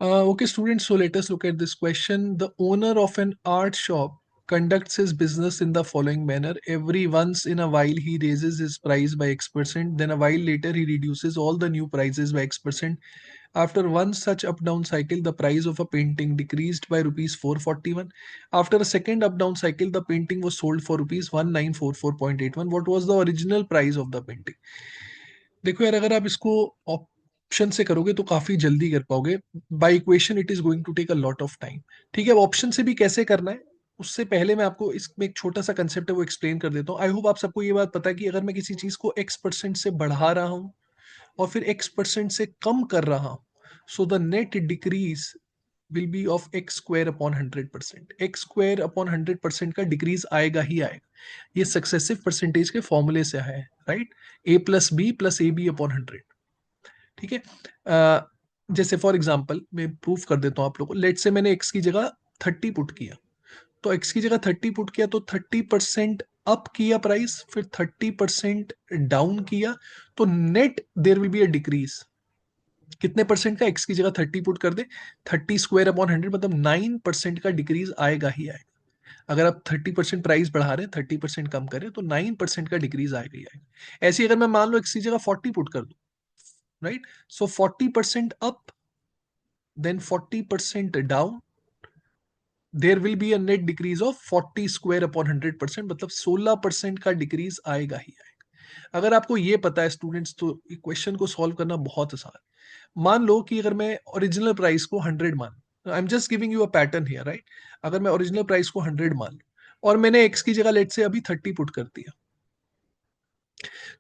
Okay, students, so let us look at this question. The owner of an art shop conducts his business in the following manner. Every once in a while, he raises his price by X%. Then a while later, he reduces all the new prices by X%. After one such up-down cycle, the price of a painting decreased by rupees 441. After a second up-down cycle, the painting was sold for rupees 1944.81. What was the original price of the painting? देखो यार, अगर आप इसको option से करोगे तो काफी जल्दी कर पाओगे. By equation it is going to take a lot of time. ठीक है, अब ऑप्शन से भी कैसे करना है उससे पहले मैं आपको इसमें एक छोटा सा कंसेप्ट है वो एक्सप्लेन कर देता हूँ. आई होप आप सबको ये बात पता है कि अगर मैं किसी चीज को X% से बढ़ा रहा हूँ और फिर X% से कम कर रहा हूँ, so the net decrease will be of x square upon 100%. X square upon 100% का डिक्रीज आएगा ही आएगा. ये सक्सेसिव परसेंटेज के फॉर्मूले से है, right. A plus B plus A B upon 100. ठीक है. जैसे फॉर एग्जाम्पल मैं प्रूफ कर देता हूँ आप लोगों को. लेट से मैंने एक्स की जगह 30 पुट किया, तो एक्स की जगह 30 पुट किया तो 30% अप किया प्राइस, फिर 30% डाउन किया, तो net there will be a decrease. कितने परसेंट का? एक्स की जगह 30 पुट कर दे, 30 स्क्वायर अपॉन 100 मतलब 9% का डिक्रीज आएगा ही आएगा. अगर आप 30% प्राइस बढ़ा रहे हैं, 30% कम करें, तो 9% का डिक्रीज आएगा ही आएगा. ऐसे ही अगर मैं मान लो एक्स की जगह 40 पुट कर दूं, right, so 40% up then 40% down, there will be a net decrease of 40 square upon 100%, मतलब 16% का डिक्रीज आएगा ही आएगा. अगर आपको ये पता है स्टूडेंट्स, तो क्वेश्चन को सॉल्व करना बहुत आसान है. मान लो कि अगर मैं ओरिजिनल प्राइस को 100 मान, I am just giving you a pattern here, right. अगर मैं ओरिजिनल प्राइस को 100 मान लूं और मैंने एक्स की जगह लेट से अभी 30 पुट कर दिया,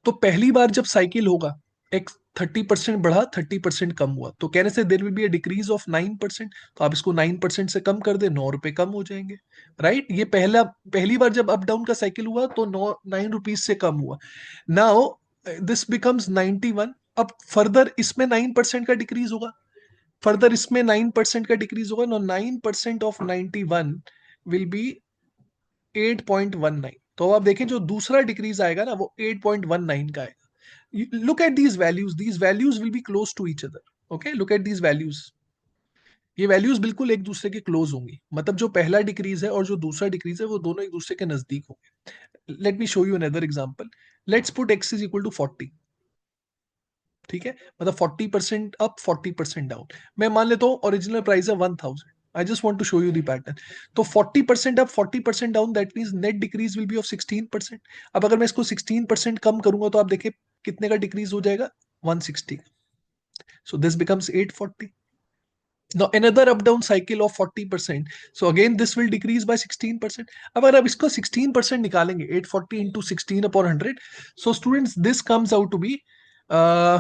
तो पहली बार जब साइकिल होगा, एक्स 30% बढ़ा, 30% कम हुआ, तो कहने से देर will be a decrease of 9%. तो आप इसको 9% से कम कर दे, 9 रुपए कम हो जाएंगे, राइट. ये पहली बार जब अप डाउन का साइकिल हुआ तो 9 रुपीज से कम हुआ. Now this becomes 91. अब फर्दर इसमें 9% का डिक्रीज होगा, फर्दर इसमें 9% का डिक्रीज होगा. No 9% of 91 will be 8.19. तो आप देखें जो दूसरा डिक्रीज आएगा ना वो 8.19 का आएगा. Look at these values will be close to each other. Okay, look at these values. ये वैल्यूज बिल्कुल एक दूसरे के क्लोज होंगी, मतलब जो पहला डिक्रीज है और जो दूसरा डिक्रीज है वो दोनों एक दूसरे के नजदीक होंगे. Let me show you another example. Let's put x is equal to 40. ठीक है, मतलब 40% अप 40% डाउन. मैं मान लेता हूँ ओरिजिनल प्राइस है 1000. I just want to show you the pattern. तो 40% up 40% down, that means net decrease will be of 16%. अब अगर मैं इसको 16% कम करूंगा तो आप देखिए कितने का डिक्रीज हो जाएगा, 160. So this becomes 840. Now another up down cycle of 40%. So again this will decrease by 16%. अब अगर आप इसको 16% निकालेंगे, 840 into 16 upon 100. So students, this comes out to be uh,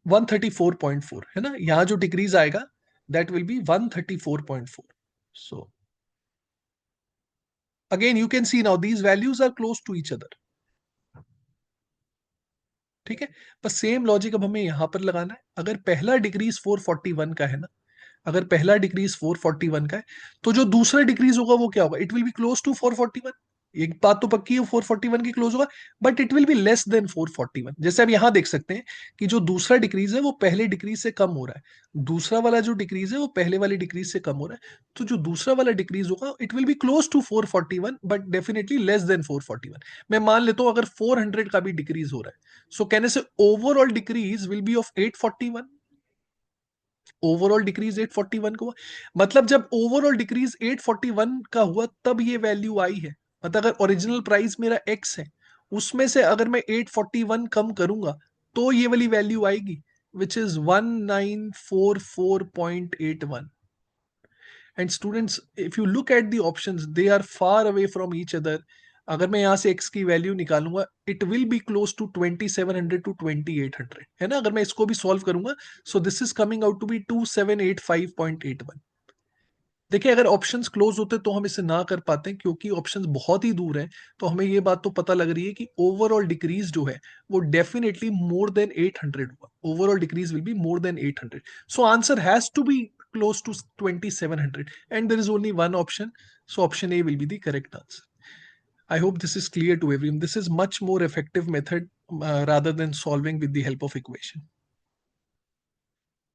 134.4 है ना. यहां जो डिक्रीज आएगा that will be 134.4. So again you can see now these values are close to each other. ठीक है, बस सेम लॉजिक अब हमें यहां पर लगाना है. अगर पहला डिक्रीज 441 का है ना, अगर पहला डिक्रीज 441 का है, तो जो दूसरा डिक्रीज होगा वो क्या होगा? It will be close to 441. एक बात तो पक्की है, 441 की क्लोज होगा, but it will be less than 441. जैसे आप यहां देख सकते हैं कि जो दूसरा डिक्रीज है वो पहले डिक्रीज से कम हो रहा है, दूसरा वाला जो डिक्रीज है वो पहले वाले डिक्रीज से कम हो रहा है. तो जो दूसरा वाला डिक्रीज होगा it will be close to 441 but definitely less than 441. मैं मान लेता हूं अगर 400 का भी डिक्रीज हो रहा है, सो कहने से overall decrease will be of 841. Overall decrease 841 का हुआ, मतलब जब ओवरऑल डिक्रीज 841 का हुआ तब ये वैल्यू आई है. मतलब अगर ओरिजिनल प्राइस मेरा x है, उसमें से अगर मैं 841 कम करूंगा तो ये वाली वैल्यू आएगी, which is 1944.81. And students, if you look at the options, they are far away from each other. अगर मैं यहां से x की वैल्यू निकालूंगा, it will be close to 2700 to 2800 है ना. अगर मैं इसको भी सॉल्व करूंगा, so this is coming out to be 2785.81. देखिए, अगर ऑप्शंस क्लोज होते तो हम इसे ना कर पाते, क्योंकि ऑप्शंस बहुत ही दूर हैं. तो हमें ये बात तो पता लग रही है कि ओवरऑल डिक्रीज जो है वो डेफिनेटली मोर देन 800 हुआ. Overall decrease will be more than 800. So answer has to be close to 2700 and there is only one option, so option A will be the correct answer. I hope this is clear to everyone. This is much more effective method rather than solving with the help of equation.